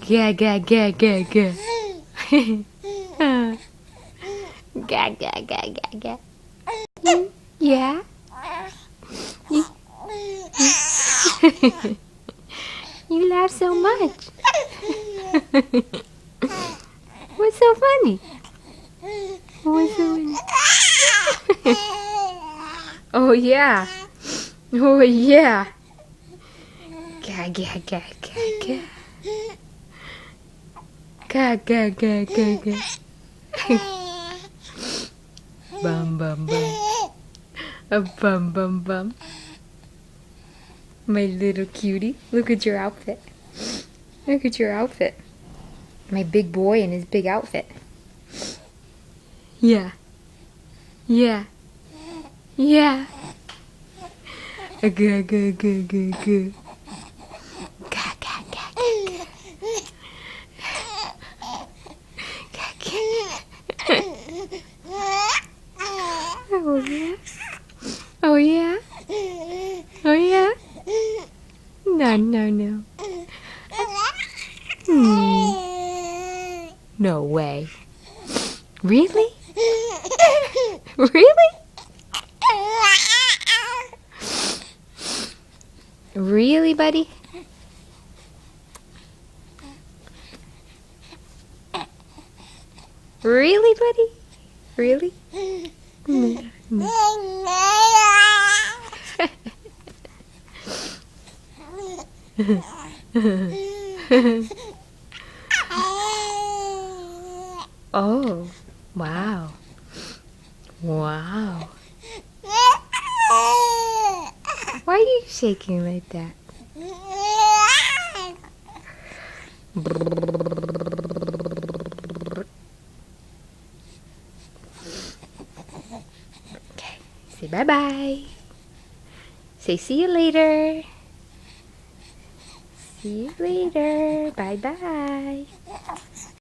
Ga ga ga ga ga. Ga ga ga ga ga. Yeah. You laugh so much. What's so funny? What's so funny? Oh yeah. Oh yeah. Ga ga ga ga ga. Ga ga ga ga ga. Bum bum bum. A bum bum bum. My little cutie. Look at your outfit. Look at your outfit. My big boy in his big outfit. Yeah. Yeah. Yeah. Ga ga ga ga ga. Ga ga ga ga ga. Ga ga. Oh yeah. Oh yeah. Oh yeah. No no no. No way. Really? Really? Really, buddy? Really, buddy? Really? No, no. Oh, wow. Wow. Why are you shaking like that? Okay, say bye-bye. Say see you later. See you later. Bye-bye.